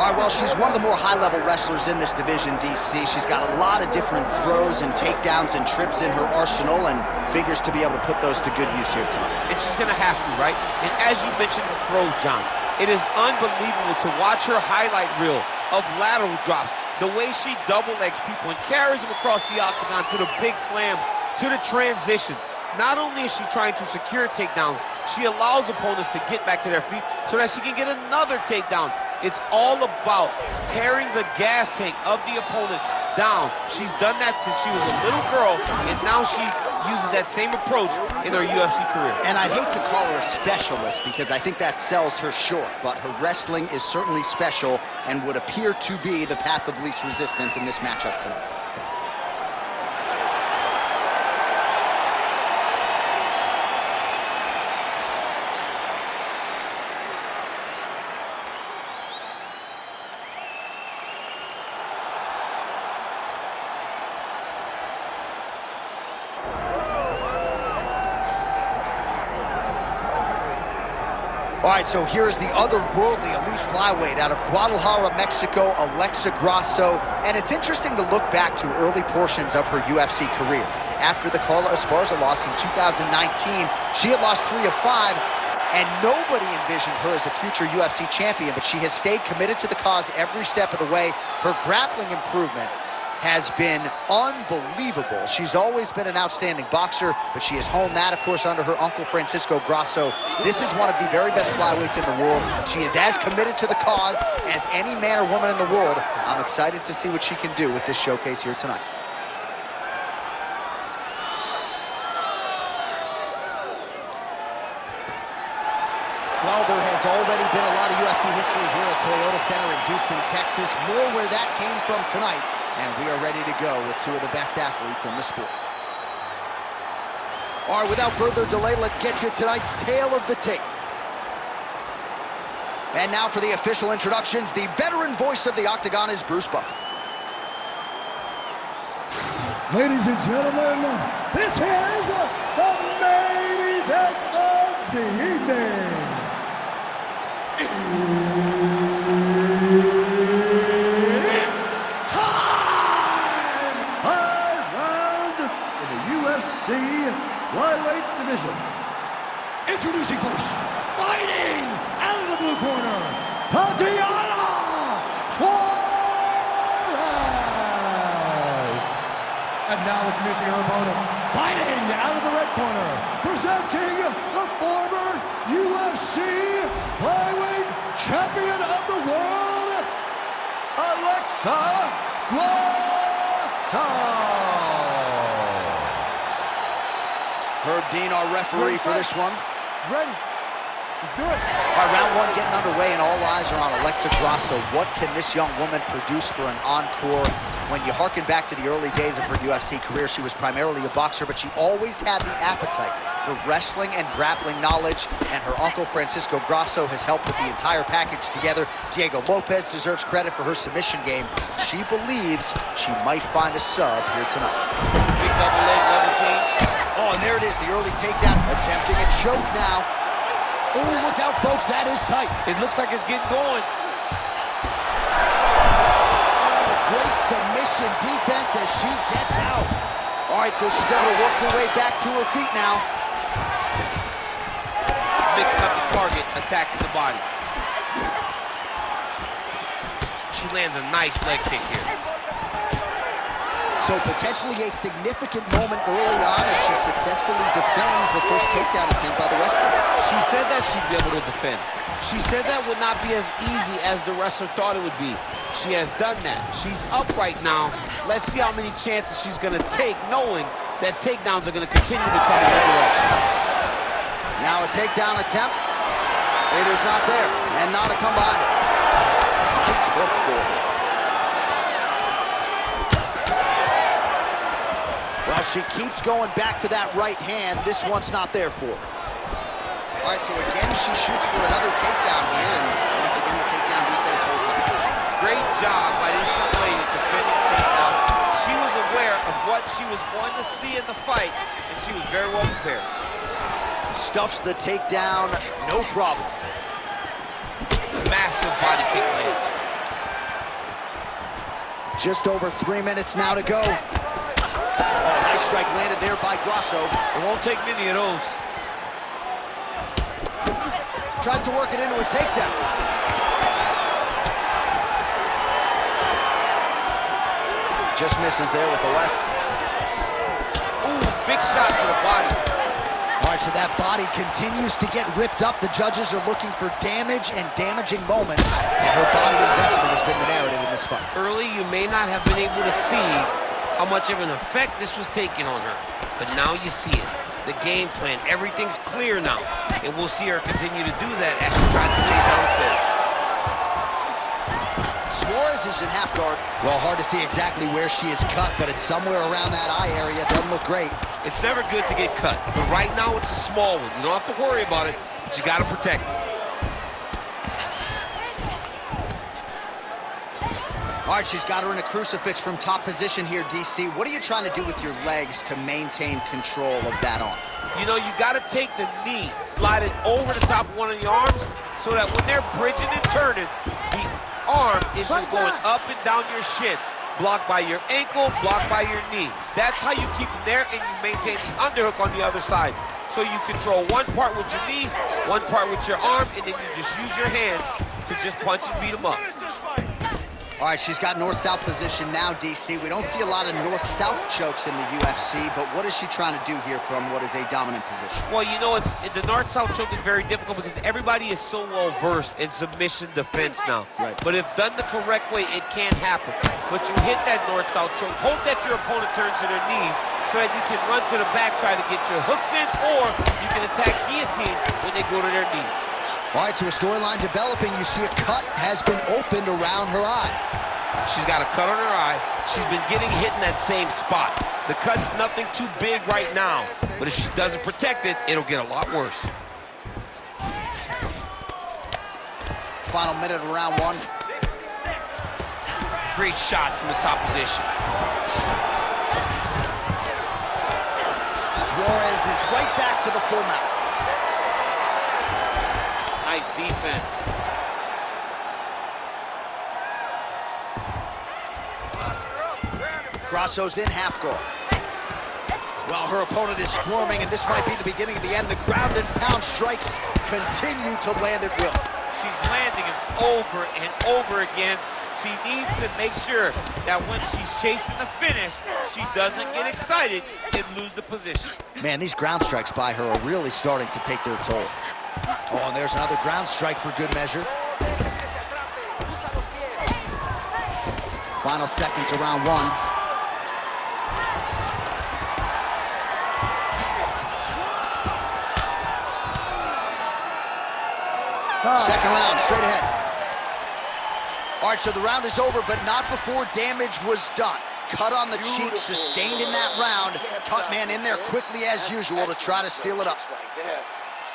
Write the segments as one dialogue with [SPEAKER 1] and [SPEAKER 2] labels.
[SPEAKER 1] All right, well, she's one of the more high-level wrestlers in this division, DC. She's got a lot of different throws and takedowns and trips in her arsenal and figures to be able to put those to good use here tonight.
[SPEAKER 2] And she's going to have to, right? And as you mentioned, the throws, John, it is unbelievable to watch her highlight reel of lateral drops, the way she double legs people and carries them across the octagon to the big slams, to the transitions. Not only is she trying to secure takedowns, she allows opponents to get back to their feet so that she can get another takedown. It's all about tearing the gas tank of the opponent down. She's done that since she was a little girl, and now she uses that same approach in her UFC career.
[SPEAKER 1] And I'd hate to call her a specialist because I think that sells her short, but her wrestling is certainly special and would appear to be the path of least resistance in this matchup tonight. All right, so here's the otherworldly elite flyweight out of Guadalajara, Mexico, Alexa Grasso. And it's interesting to look back to early portions of her UFC career. After the Carla Esparza loss in 2019, she had lost 3 of 5, and nobody envisioned her as a future UFC champion, but she has stayed committed to the cause every step of the way. Her grappling improvement has been unbelievable. She's always been an outstanding boxer, but she has honed that, of course, under her uncle, Francisco Grasso. This is one of the very best flyweights in the world. She is as committed to the cause as any man or woman in the world. I'm excited to see what she can do with this showcase here tonight. Well, there has already been a lot of UFC history here at Toyota Center in Houston, Texas. More where that came from tonight. And we are ready to go with 2 of the best athletes in the sport. All right, without further delay, let's get you tonight's tale of the tape. And now for the official introductions, the veteran voice of the Octagon is Bruce Buffer.
[SPEAKER 3] Ladies and gentlemen, this is the main event of the evening. Flyweight division. Introducing first, fighting out of the blue corner, Tatiana Suarez. And now introducing her opponent, fighting out of the red corner, presenting the former UFC flyweight champion of the world, Alexa Grasso.
[SPEAKER 1] Herb Dean, our referee for this one.
[SPEAKER 3] Ready. Let's do it.
[SPEAKER 1] All right, round 1 getting underway, and all eyes are on Alexa Grasso. What can this young woman produce for an encore? When you harken back to the early days of her UFC career, she was primarily a boxer, but she always had the appetite for wrestling and grappling knowledge, and her uncle Francisco Grasso has helped put the entire package together. Diego Lopez deserves credit for her submission game. She believes she might find a sub here tonight.
[SPEAKER 2] Big double leg level change.
[SPEAKER 1] Oh, and there it is, the early takedown. Attempting a choke now. Oh, look out, folks, that is tight.
[SPEAKER 2] It looks like it's getting going.
[SPEAKER 1] Oh, great submission defense as she gets out. All right, so she's able to work her way back to her feet now.
[SPEAKER 2] Mixing up the target, attacking the body. She lands a nice leg kick here.
[SPEAKER 1] So potentially a significant moment early on as she successfully defends the first takedown attempt by the wrestler.
[SPEAKER 2] She said that she'd be able to defend. She said that would not be as easy as the wrestler thought it would be. She has done that. She's up right now. Let's see how many chances she's going to take, knowing that takedowns are going to continue to come in her direction.
[SPEAKER 1] Now a takedown attempt. It is not there, and not a come behind it. Nice hook for her. Well, she keeps going back to that right hand. This one's not there for her. All right, so again, she shoots for another takedown here, and once again, the takedown defense holds up.
[SPEAKER 2] Great job by this young lady defending takedown. She was aware of what she was going to see in the fight, and she was very well prepared.
[SPEAKER 1] Stuffs the takedown, no problem.
[SPEAKER 2] Massive body kick lands.
[SPEAKER 1] Just over 3 minutes now to go. Oh, nice strike landed there by Grasso.
[SPEAKER 2] It won't take many of those.
[SPEAKER 1] Tries to work it into a takedown. Just misses there with the left.
[SPEAKER 2] Ooh, big shot to the body.
[SPEAKER 1] All right, so that body continues to get ripped up. The judges are looking for damage and damaging moments, and her body investment has been the narrative in this fight.
[SPEAKER 2] Early, you may not have been able to see how much of an effect this was taking on her, but now you see it. The game plan, everything's clear now, and we'll see her continue to do that as she tries to chase down the finish.
[SPEAKER 1] Suarez is in half guard. Well, hard to see exactly where she is cut, but it's somewhere around that eye area. Doesn't look great.
[SPEAKER 2] It's never good to get cut, but right now it's a small one. You don't have to worry about it, but you got to protect it.
[SPEAKER 1] All right, she's got her in a crucifix from top position here, DC. What are you trying to do with your legs to maintain control of that arm?
[SPEAKER 2] You know, you got to take the knee, slide it over the top of one of the arms so that when they're bridging and turning, the arm is just going up and down your shin. Blocked by your ankle, blocked by your knee. That's how you keep them there, and you maintain the underhook on the other side. So you control one part with your knee, one part with your arm, and then you just use your hands to just punch and beat them up.
[SPEAKER 1] All right, she's got north-south position now, DC. We don't see a lot of north-south chokes in the UFC, but what is she trying to do here from what is a dominant position?
[SPEAKER 2] Well, you know, the north-south choke is very difficult because everybody is so well-versed in submission defense now.
[SPEAKER 1] Right.
[SPEAKER 2] But if done the correct way, it can happen. But you hit that north-south choke, hope that your opponent turns to their knees so that you can run to the back, try to get your hooks in, or you can attack guillotine when they go to their knees.
[SPEAKER 1] All right, so a storyline developing. You see a cut has been opened around her eye.
[SPEAKER 2] She's got a cut on her eye. She's been getting hit in that same spot. The cut's nothing too big right now, but if she doesn't protect it, it'll get a lot worse.
[SPEAKER 1] Final minute of round one.
[SPEAKER 2] Great shot from the top position.
[SPEAKER 1] Suarez is right back to the full mount.
[SPEAKER 2] Nice defense.
[SPEAKER 1] Grasso's in half guard. Well, her opponent is squirming, and this might be the beginning of the end. The ground and pound strikes continue to land at will.
[SPEAKER 2] She's landing them over and over again. She needs to make sure that when she's chasing the finish, she doesn't get excited and lose the position.
[SPEAKER 1] Man, these ground strikes by her are really starting to take their toll. Oh, and there's another ground strike for good measure. Final seconds of round one. Second round, straight ahead. All right, so the round is over, but not before damage was done. Cut on the cheek, sustained in that round. Cut man in there quickly as usual to try to seal it up.
[SPEAKER 4] Right there.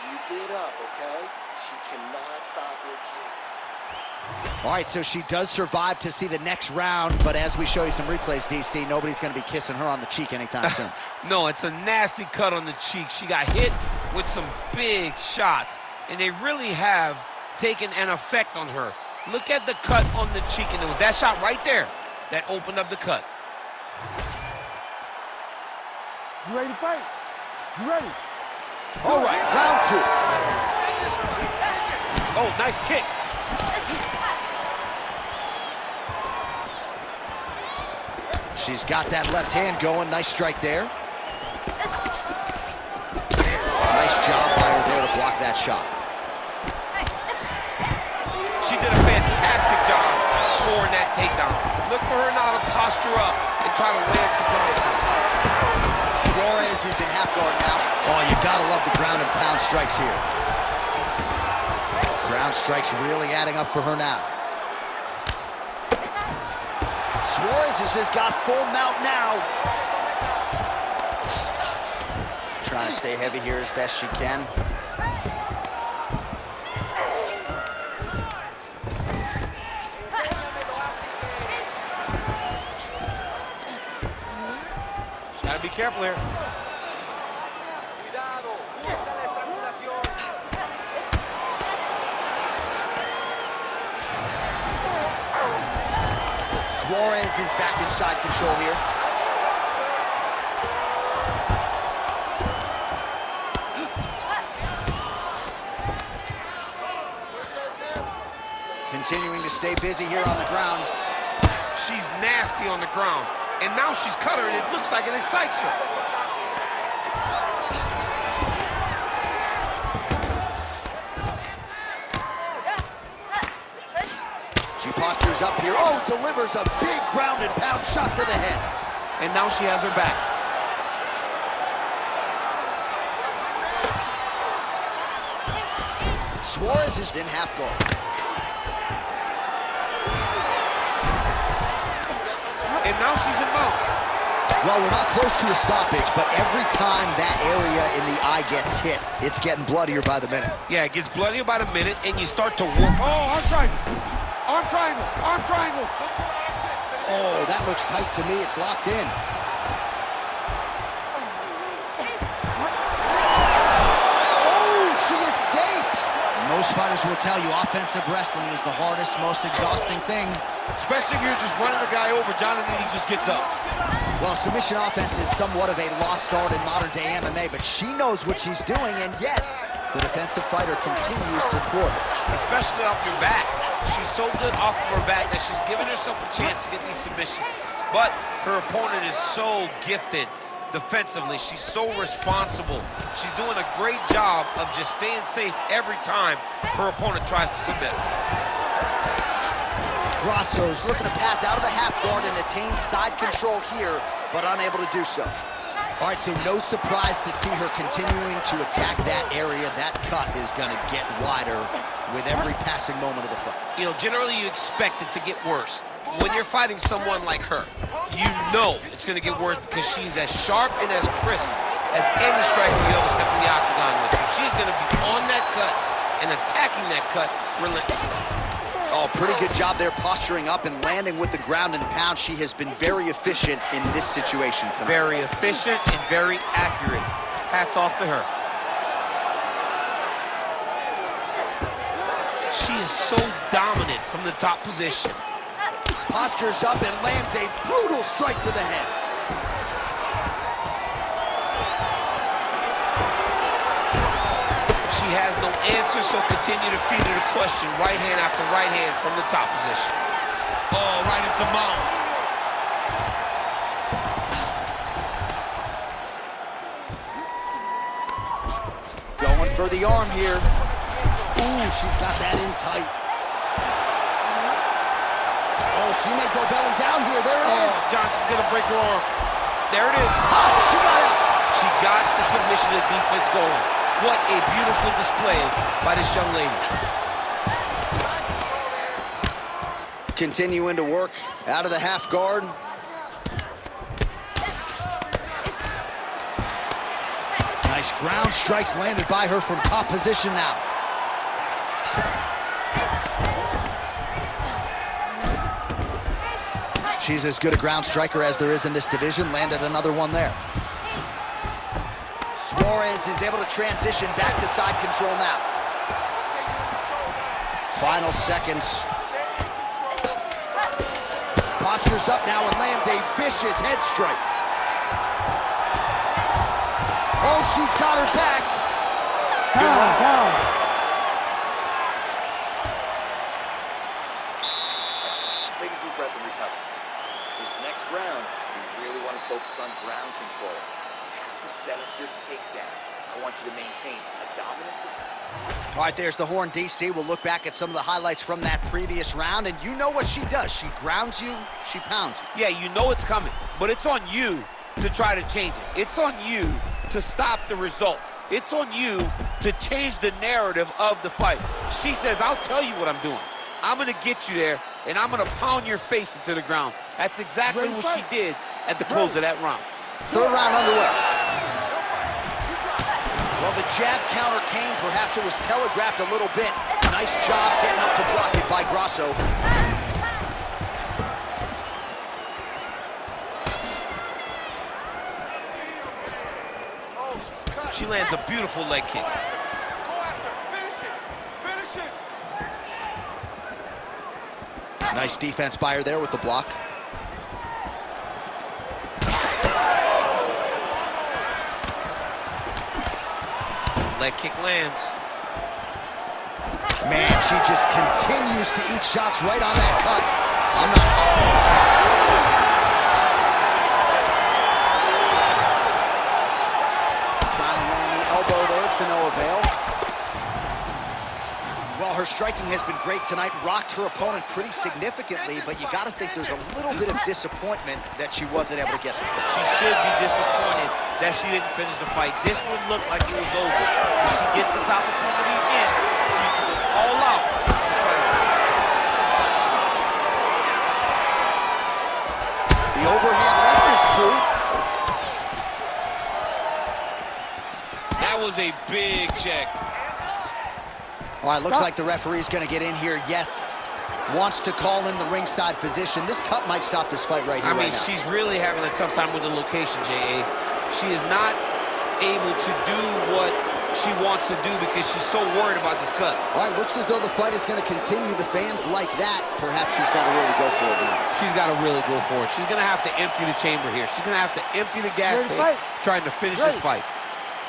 [SPEAKER 4] Keep it up, okay? She cannot stop your kicks.
[SPEAKER 1] All right, so she does survive to see the next round, but as we show you some replays, DC, nobody's going to be kissing her on the cheek anytime soon.
[SPEAKER 2] No, it's a nasty cut on the cheek. She got hit with some big shots, and they really have taken an effect on her. Look at the cut on the cheek, and it was that shot right there that opened up the cut.
[SPEAKER 3] You ready to fight? You ready?
[SPEAKER 1] All right, round two.
[SPEAKER 2] Oh, nice kick.
[SPEAKER 1] She's got that left hand going. Nice strike there. Nice job by her there to block that shot.
[SPEAKER 2] She did a fantastic job scoring that takedown. Look for her now to posture up and try to land some punches.
[SPEAKER 1] Suarez is in half guard now. Oh, you gotta love the ground and pound strikes here. Ground strikes really adding up for her now. Suarez has got full mount now. Trying to stay heavy here as best she can.
[SPEAKER 2] Gotta be careful here.
[SPEAKER 1] Suarez is back inside control here. Continuing to stay busy here on the ground.
[SPEAKER 2] She's nasty on the ground. And now she's cut her, and it looks like it excites her.
[SPEAKER 1] She postures up here. Oh, delivers a big ground and pound shot to the head.
[SPEAKER 2] And now she has her back.
[SPEAKER 1] Suarez is in half guard.
[SPEAKER 2] And now she's in mount.
[SPEAKER 1] Well, we're not close to a stoppage, but every time that area in the eye gets hit, it's getting bloodier by the minute.
[SPEAKER 2] Yeah, it gets bloodier by the minute, and you start to work. Oh, arm triangle. Arm triangle. Arm triangle.
[SPEAKER 1] Oh, that looks tight to me. It's locked in. Oh, she escapes. Most fighters will tell you offensive wrestling is the hardest, most exhausting thing.
[SPEAKER 2] Especially if you're just running the guy over, Jonathan, he just gets up.
[SPEAKER 1] Well, submission offense is somewhat of a lost art in modern-day MMA, but she knows what she's doing, and yet the defensive fighter continues to thwart her.
[SPEAKER 2] Especially off your back. She's so good off of her back that she's giving herself a chance to get these submissions. But her opponent is so gifted defensively. She's so responsible. She's doing a great job of just staying safe every time her opponent tries to submit.
[SPEAKER 1] Grasso's looking to pass out of the half guard and attain side control here, but unable to do so. All right, so no surprise to see her continuing to attack that area. That cut is going to get wider with every passing moment of the fight.
[SPEAKER 2] You know, generally you expect it to get worse. When you're fighting someone like her, you know it's going to get worse because she's as sharp and as crisp as any striker you ever step in the octagon with. So she's going to be on that cut and attacking that cut relentlessly.
[SPEAKER 1] Oh, pretty good job there posturing up and landing with the ground and pound. She has been very efficient in this situation tonight.
[SPEAKER 2] Very efficient and very accurate. Hats off to her. She is so dominant from the top position.
[SPEAKER 1] Postures up and lands a brutal strike to the head.
[SPEAKER 2] She has no answer, so continue to feed her the question. Right hand after right hand from the top position. Oh, right into mount.
[SPEAKER 1] Going for the arm here. Ooh, she's got that in tight. Oh, she may go belly down here. There it is.
[SPEAKER 2] Johnson's gonna break her arm. There it is.
[SPEAKER 1] Oh, she got it.
[SPEAKER 2] She got the submission and defense going. What a beautiful display by this young lady.
[SPEAKER 1] Continuing to work out of the half guard. Nice ground strikes landed by her from top position now. She's as good a ground striker as there is in this division. Landed another one there. Suarez is able to transition back to side control now. Final seconds. Postures up now and lands a vicious head strike. Oh, she's got her back.
[SPEAKER 4] Take a deep breath and recover. This next round, you really want to focus on ground control. You have to set up your takedown. I want you to maintain a dominant position.
[SPEAKER 1] All right, there's the horn, DC. We'll look back at some of the highlights from that previous round, and you know what she does. She grounds you, she pounds you.
[SPEAKER 2] Yeah, you know it's coming, but it's on you to try to change it. It's on you to stop the result. It's on you to change the narrative of the fight. She says, I'll tell you what I'm doing. I'm gonna get you there, and I'm gonna pound your face into the ground. That's exactly what she did at the close of that round.
[SPEAKER 1] Third round underway. Well, the jab counter came. Perhaps it was telegraphed a little bit. Nice job getting up to block it by Grasso.
[SPEAKER 2] She lands a beautiful leg kick.
[SPEAKER 1] Nice defense by her there with the block.
[SPEAKER 2] Leg kick lands.
[SPEAKER 1] Man, she just continues to eat shots right on that cut. I'm not... Trying to land the elbow there to no avail. Well, her striking has been great tonight, rocked her opponent pretty significantly, but you got to think there's a little bit of disappointment that she wasn't able to get the finish.
[SPEAKER 2] She should be disappointed that she didn't finish the fight. This would look like it was over. If she gets this opportunity again, she's going all out.
[SPEAKER 1] The overhand left is true.
[SPEAKER 2] That was a big check.
[SPEAKER 1] All right, looks like the referee's going to get in here. Yes, wants to call in the ringside physician. This cut might stop this fight right here.
[SPEAKER 2] I mean,
[SPEAKER 1] right now.
[SPEAKER 2] she's really having a tough time with the location, J.A. She is not able to do what she wants to do because she's so worried about this cut.
[SPEAKER 1] All right, looks as though the fight is going to continue. The fans like that. Perhaps she's got to really go for it now.
[SPEAKER 2] She's got to really go for it. She's going to have to empty the chamber here. She's going to have to empty the gas tank trying to finish this fight.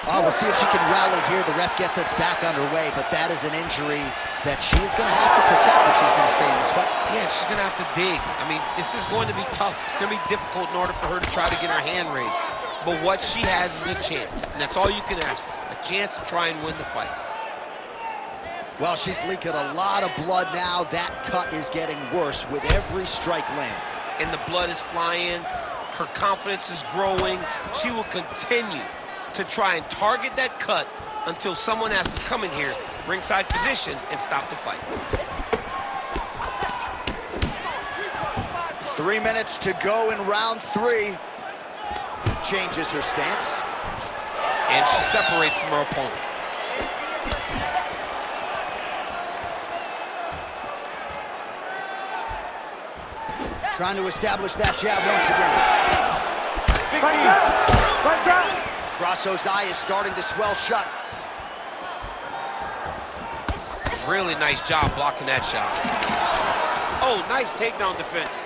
[SPEAKER 1] Oh, we'll see if she can rally here. The ref gets us back underway, but that is an injury that she is going to have to protect if she's going to stay in this fight.
[SPEAKER 2] Yeah, she's going to have to dig. I mean, this is going to be tough. It's going to be difficult in order for her to try to get her hand raised. But what she has is a chance, and that's all you can ask for, a chance to try and win the fight.
[SPEAKER 1] Well, she's leaking a lot of blood now. That cut is getting worse with every strike land.
[SPEAKER 2] And the blood is flying. Her confidence is growing. She will continue to try and target that cut until someone has to come in here, ringside position, and stop the fight.
[SPEAKER 1] 3 minutes to go in round 3. Changes her stance.
[SPEAKER 2] And she separates from her opponent.
[SPEAKER 1] Trying to establish that jab once again.
[SPEAKER 2] Big knee.
[SPEAKER 1] Grasso's eye is starting to swell shut.
[SPEAKER 2] Really nice job blocking that shot. Oh, nice takedown defense.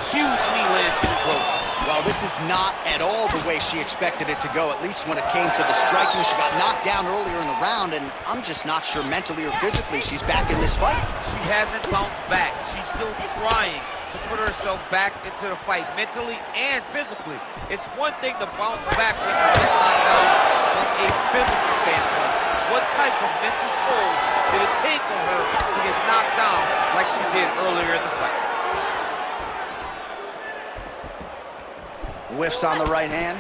[SPEAKER 2] Huge knee lands to the throat.
[SPEAKER 1] Well, this is not at all the way she expected it to go, at least when it came to the striking. She got knocked down earlier in the round, and I'm just not sure mentally or physically she's back in this fight.
[SPEAKER 2] She hasn't bounced back. She's still trying to put herself back into the fight, mentally and physically. It's one thing to bounce back when you get knocked down from a physical standpoint. What type of mental toll did it take on her to get knocked down like she did earlier in the fight?
[SPEAKER 1] Whiffs on the right hand.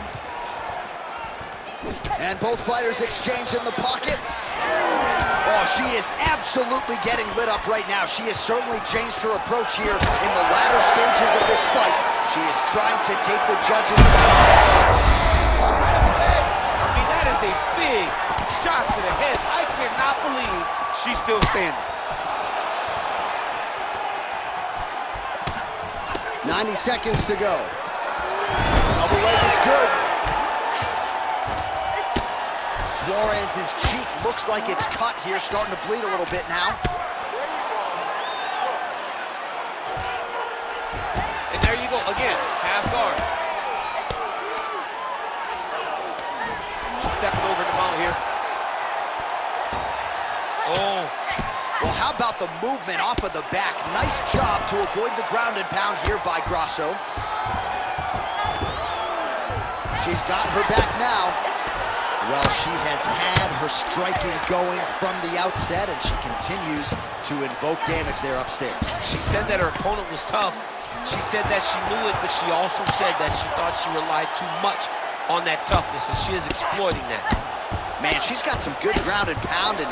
[SPEAKER 1] And both fighters exchange in the pocket. Oh, she is absolutely getting lit up right now. She has certainly changed her approach here in the latter stages of this fight. She is trying to take the judges.
[SPEAKER 2] I mean, that is a big shot to the head. I cannot believe she's still standing.
[SPEAKER 1] 90 seconds to go. Double leg is good. Suarez's cheek looks like it's cut here, starting to bleed a little bit now.
[SPEAKER 2] And there you go, again, half guard. She's stepping over the mount here. Oh.
[SPEAKER 1] Well, how about the movement off of the back? Nice job to avoid the ground and pound here by Grasso. She's got her back now. Well, she has had her striking going from the outset, and she continues to invoke damage there upstairs.
[SPEAKER 2] She said that her opponent was tough. She said that she knew it, but she also said that she thought she relied too much on that toughness, and she is exploiting that.
[SPEAKER 1] Man, she's got some good ground and pound and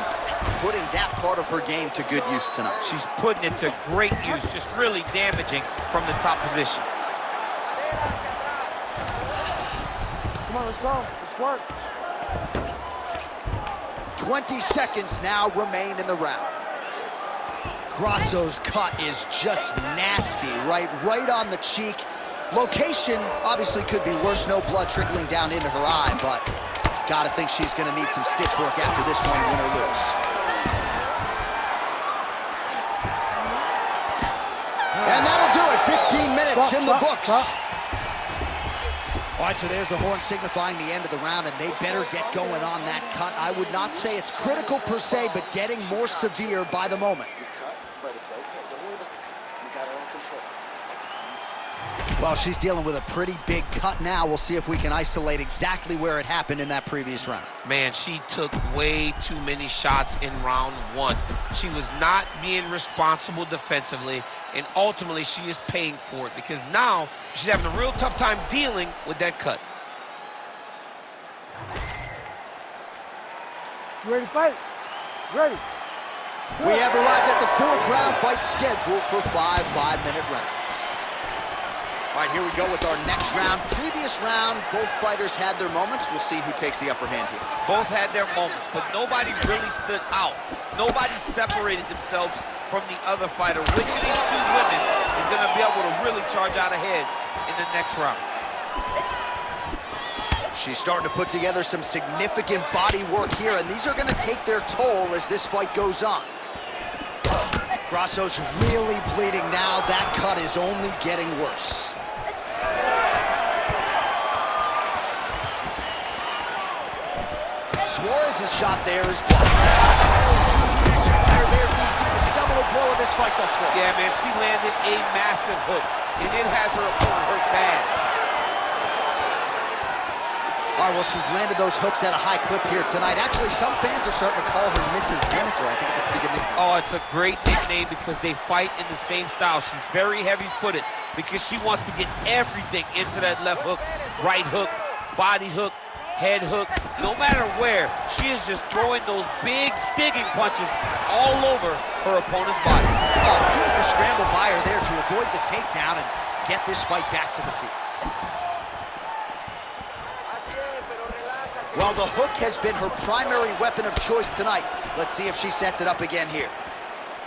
[SPEAKER 1] putting that part of her game to good use tonight.
[SPEAKER 2] She's putting it to great use, just really damaging from the top position.
[SPEAKER 3] Come on, let's go. Let's work.
[SPEAKER 1] 20 seconds now remain in the round. Grasso's cut is just nasty, right on the cheek. Location obviously could be worse, no blood trickling down into her eye, but gotta think she's gonna need some stitch work after this one, win or lose. And that'll do it, 15 minutes in the books. All right, so there's the horn signifying the end of the round, and they better get going on that cut. I would not say it's critical per se, but getting more severe by the moment.
[SPEAKER 4] You cut, but it's okay. Don't worry about the cut. We got it under control. I just need it.
[SPEAKER 1] Well, she's dealing with a pretty big cut now. We'll see if we can isolate exactly where it happened in that previous round.
[SPEAKER 2] Man, she took way too many shots in round one. She was not being responsible defensively, and ultimately she is paying for it because now she's having a real tough time dealing with that cut.
[SPEAKER 3] You ready to fight? Ready.
[SPEAKER 1] We have arrived at the fourth round fight scheduled for 5 5-minute rounds. All right, here we go with our next round. Previous round, both fighters had their moments. We'll see who takes the upper hand here.
[SPEAKER 2] Both had their moments, but nobody really stood out. Nobody separated themselves from the other fighter. Which of these two women is going to be able to really charge out ahead in the next round?
[SPEAKER 1] She's starting to put together some significant body work here, and these are going to take their toll as this fight goes on. Grasso's really bleeding now. That cut is only getting worse. Suarez's shot there is blocked. Huge connection fire there, DC. The seminal blow of this fight thus far.
[SPEAKER 2] Yeah, man, she landed a massive hook, and it has her opponent hurt bad.
[SPEAKER 1] All right, well, she's landed those hooks at a high clip here tonight. Actually, some fans are starting to call her Mrs. Jennifer. I think it's a pretty good nickname.
[SPEAKER 2] Oh, it's a great nickname because they fight in the same style. She's very heavy-footed because she wants to get everything into that left hook, right hook, body hook, head hook. No matter where, she is just throwing those big digging punches all over her opponent's body.
[SPEAKER 1] Oh, beautiful scramble by her there to avoid the takedown and get this fight back to the feet. Well, the hook has been her primary weapon of choice tonight. Let's see if she sets it up again here.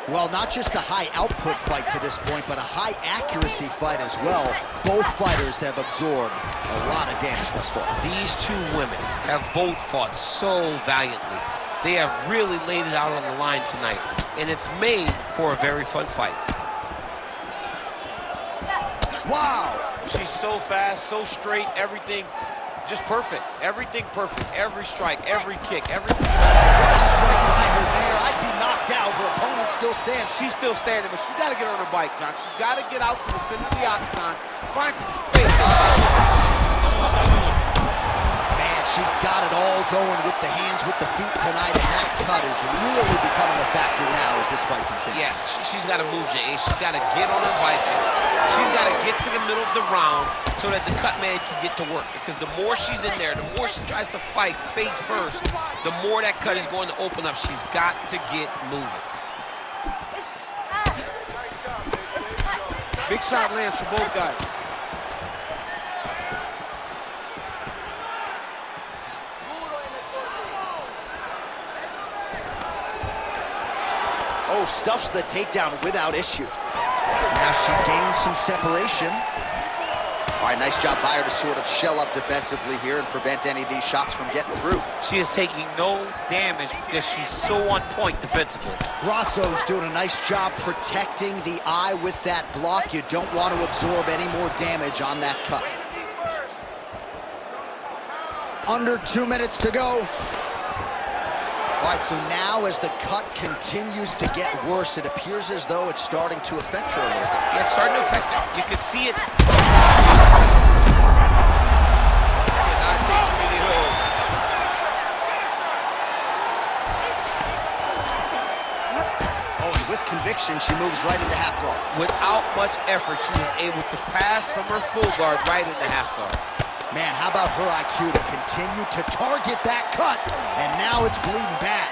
[SPEAKER 1] Well, not just a high output fight to this point, but a high accuracy fight as well. Both fighters have absorbed a lot of damage thus far.
[SPEAKER 2] These two women have both fought so valiantly. They have really laid it out on the line tonight, and it's made for a very fun fight.
[SPEAKER 1] Wow!
[SPEAKER 2] She's so fast, so straight, everything just perfect. Everything perfect. Every strike, every kick, every...
[SPEAKER 1] What a strike by her there. I'd be knocked out. Her opponent still stands.
[SPEAKER 2] She's still standing, but she's got to get on her bike, John. She's got to get out to the center of the octagon, find some space.
[SPEAKER 1] Man, she's got it all going with the hands, with the feet tonight, and that cut is really becoming a factor now as this fight continues.
[SPEAKER 2] Yes, she's got to move, Jay. She's got to get on her bicycle. She's got to get to the middle of the round so that the cut man can get to work. Because the more she's in there, the more she tries to fight face first, the more that cut is going to open up. She's got to get moving. Big shot lands for both guys.
[SPEAKER 1] Oh, stuffs the takedown without issue. Now she gains some separation. All right, nice job by her to sort of shell up defensively here and prevent any of these shots from getting through.
[SPEAKER 2] She is taking no damage because she's so on point defensively.
[SPEAKER 1] Grasso's doing a nice job protecting the eye with that block. You don't want to absorb any more damage on that cut. Under 2 minutes to go. All right, so now as the cut continues to get worse, it appears as though it's starting to affect her a little bit.
[SPEAKER 2] Yeah, it's starting to affect her. You can see it. Cannot take too many hits.
[SPEAKER 1] Oh, and with conviction, she moves right into half guard.
[SPEAKER 2] Without much effort, she was able to pass from her full guard right into half guard.
[SPEAKER 1] Man, how about her IQ to continue to target that cut, and now it's bleeding bad.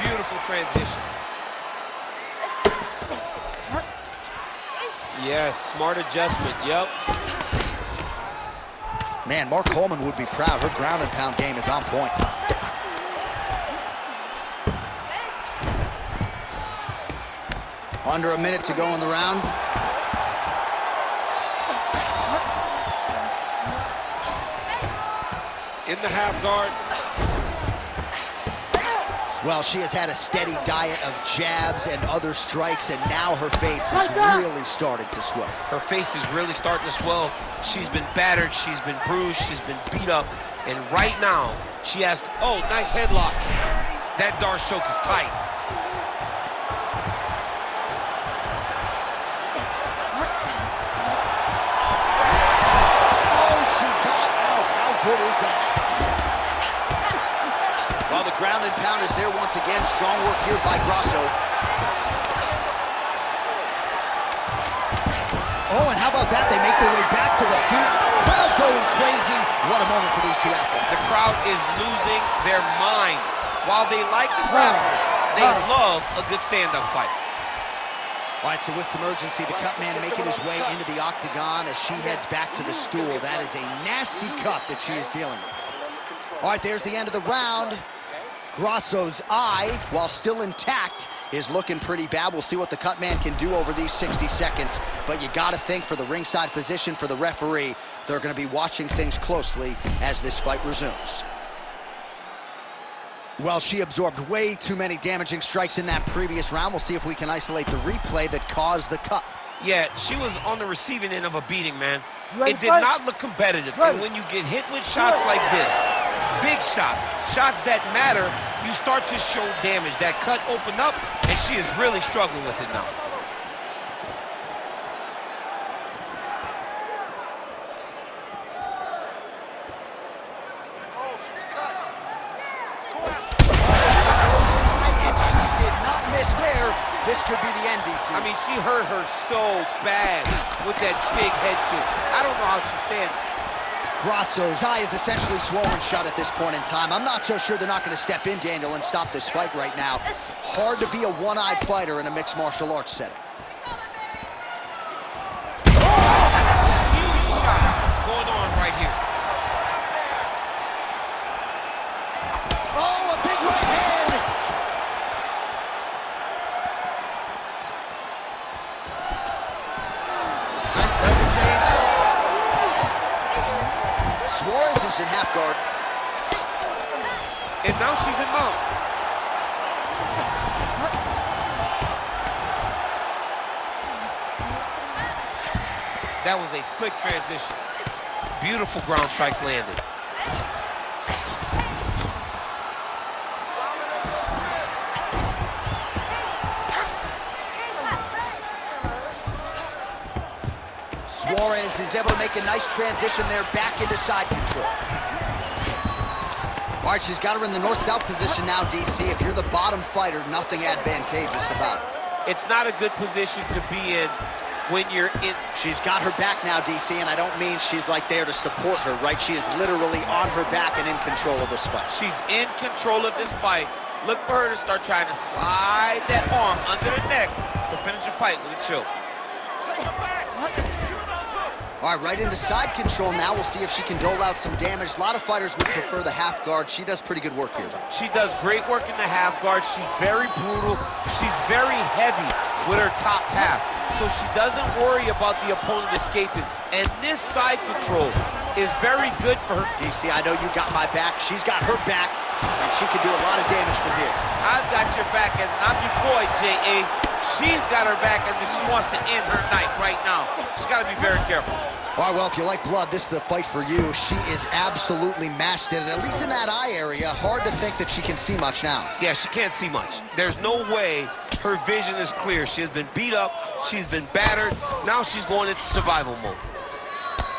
[SPEAKER 2] Beautiful transition. Yes, smart adjustment, yep.
[SPEAKER 1] Man, Mark Coleman would be proud. Her ground and pound game is on point. Under a minute to go in the round.
[SPEAKER 2] In the half guard.
[SPEAKER 1] Well, she has had a steady diet of jabs and other strikes, and now her face is really starting to swell.
[SPEAKER 2] Her face is really starting to swell. She's been battered, she's been bruised, she's been beat up, and right now, she has, oh, nice headlock. That Darce choke is tight.
[SPEAKER 1] Oh, she got out. How good is that? Well, the ground and pound is there once again. Strong work here by Grasso. Oh, and how about that? They make their way back to the feet. Crowd going crazy. What a moment for these two athletes.
[SPEAKER 2] The crowd is losing their mind. While they like the grappling, they love a good stand-up fight.
[SPEAKER 1] All right, so with some urgency, the cut man making his way into the octagon as she heads back to the stool. That is a nasty cut that she is dealing with. All right, there's the end of the round. Grasso's eye, while still intact, is looking pretty bad. We'll see what the cut man can do over these 60 seconds. But you got to think, for the ringside physician, for the referee, they're going to be watching things closely as this fight resumes. Well, she absorbed way too many damaging strikes in that previous round. We'll see if we can isolate the replay that caused the cut.
[SPEAKER 2] Yeah, she was on the receiving end of a beating, man. It did not look competitive. And when you get hit with shots like this, big shots, shots that matter, you start to show damage. That cut opened up, and she is really struggling with it now.
[SPEAKER 4] Oh, she's cut. Go out.
[SPEAKER 1] And she did not miss there. This could be the end, DC.
[SPEAKER 2] I mean, she hurt her so bad with that big head kick. I don't know how she's standing.
[SPEAKER 1] Grasso's eye is essentially swollen shut at this point in time. I'm not so sure they're not going to step in, Daniel, and stop this fight right now. Hard to be a one-eyed fighter in a mixed martial arts setting.
[SPEAKER 2] Huge shots going on right here.
[SPEAKER 1] Oh, a big right hand!
[SPEAKER 2] Nice level change.
[SPEAKER 1] Suarez is in half guard.
[SPEAKER 2] And now she's in mount. That was a slick transition. Beautiful ground strikes landed.
[SPEAKER 1] Suarez is able to make a nice transition there back into side control. All right, she's got her in the north-south position now, DC. If you're the bottom fighter, nothing advantageous about it.
[SPEAKER 2] It's not a good position to be in when you're in.
[SPEAKER 1] She's got her back now, DC, and I don't mean she's like there to support her, right? She is literally on her back and in control of this fight.
[SPEAKER 2] She's in control of this fight. Look for her to start trying to slide that arm under the neck to finish the fight with a choke.
[SPEAKER 1] All right, right into side control now. We'll see if she can dole out some damage. A lot of fighters would prefer the half guard. She does pretty good work here, though.
[SPEAKER 2] She does great work in the half guard. She's very brutal. She's very heavy with her top half. So she doesn't worry about the opponent escaping. And this side control is very good for her.
[SPEAKER 1] DC, I know you got my back. She's got her back, and she can do a lot of damage from here.
[SPEAKER 2] I've got your back as I'm your boy, J.A. She's got her back as if she wants to end her night right now. She's got to be very careful.
[SPEAKER 1] All right, well, if you like blood, this is the fight for you. She is absolutely mashed in it, at least in that eye area. Hard to think that she can see much now.
[SPEAKER 2] Yeah, she can't see much. There's no way her vision is clear. She has been beat up. She's been battered. Now she's going into survival mode.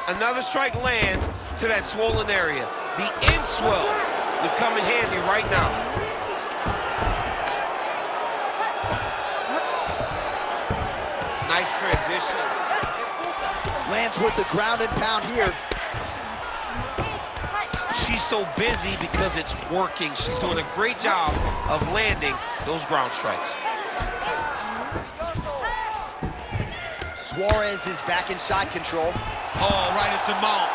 [SPEAKER 2] Another strike lands to that swollen area. The end swell would come in handy right now. Nice transition.
[SPEAKER 1] Lands with the ground and pound here.
[SPEAKER 2] She's so busy because it's working. She's doing a great job of landing those ground strikes.
[SPEAKER 1] Suarez is back in side control.
[SPEAKER 2] Oh, right into mount.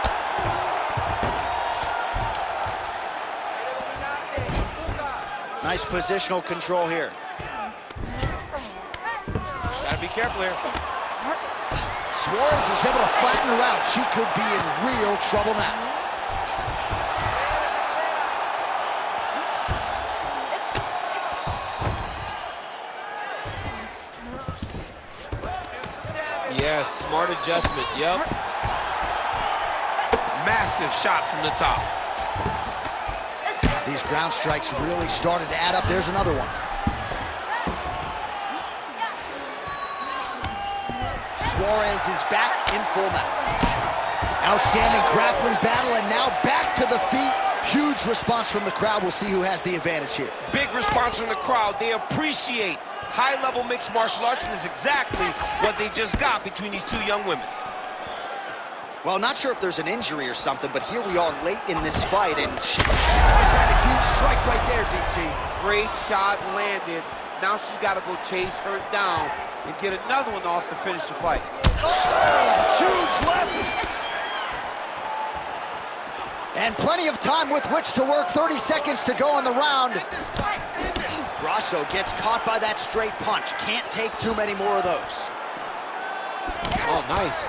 [SPEAKER 1] Nice positional control here.
[SPEAKER 2] Gotta be careful here.
[SPEAKER 1] Suarez is able to flatten her out. She could be in real trouble now.
[SPEAKER 2] Yes, smart adjustment, yep. Massive shot from the top.
[SPEAKER 1] These ground strikes really started to add up. There's another one. Suarez is back in full mount. Outstanding grappling battle, and now back to the feet. Huge response from the crowd. We'll see who has the advantage here.
[SPEAKER 2] Big response from the crowd. They appreciate high-level mixed martial arts, and it's exactly what they just got between these two young women.
[SPEAKER 1] Well, not sure if there's an injury or something, but here we are late in this fight, and she always had a huge strike right there, DC.
[SPEAKER 2] Great shot landed. Now she's got to go chase her down and get another one off to finish the fight.
[SPEAKER 1] Oh, huge left. And plenty of time with which to work. 30 seconds to go in the round. Grasso gets caught by that straight punch. Can't take too many more of those.
[SPEAKER 2] Oh, nice.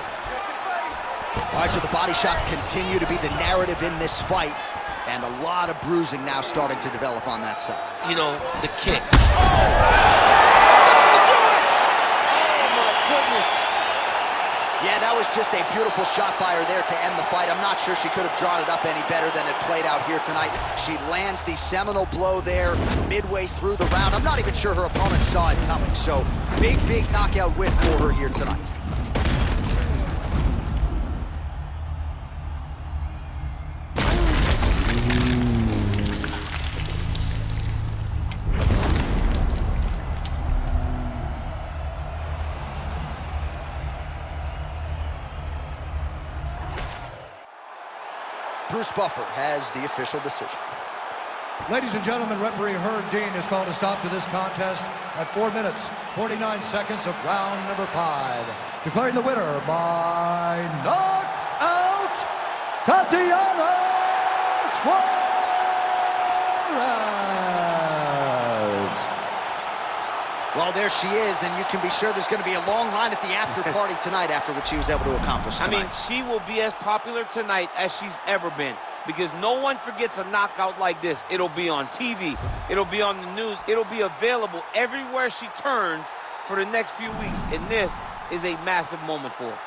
[SPEAKER 1] All right, so the body shots continue to be the narrative in this fight. And a lot of bruising now starting to develop on that side.
[SPEAKER 2] You know, the kicks. That'll do it! Oh, my goodness.
[SPEAKER 1] Yeah, that was just a beautiful shot by her there to end the fight. I'm not sure she could have drawn it up any better than it played out here tonight. She lands the seminal blow there midway through the round. I'm not even sure her opponent saw it coming. So big, big knockout win for her here tonight. Bruce Buffer has the official decision.
[SPEAKER 3] Ladies and gentlemen, referee Herb Dean has called a stop to this contest at 4 minutes, 49 seconds of round number 5. Declaring the winner by knockout, Tatiana Suarez.
[SPEAKER 1] Well, there she is, and you can be sure there's going to be a long line at the after party tonight after what she was able to accomplish tonight.
[SPEAKER 2] I mean, she will be as popular tonight as she's ever been, because no one forgets a knockout like this. It'll be on TV. It'll be on the news. It'll be available everywhere she turns for the next few weeks, and this is a massive moment for her.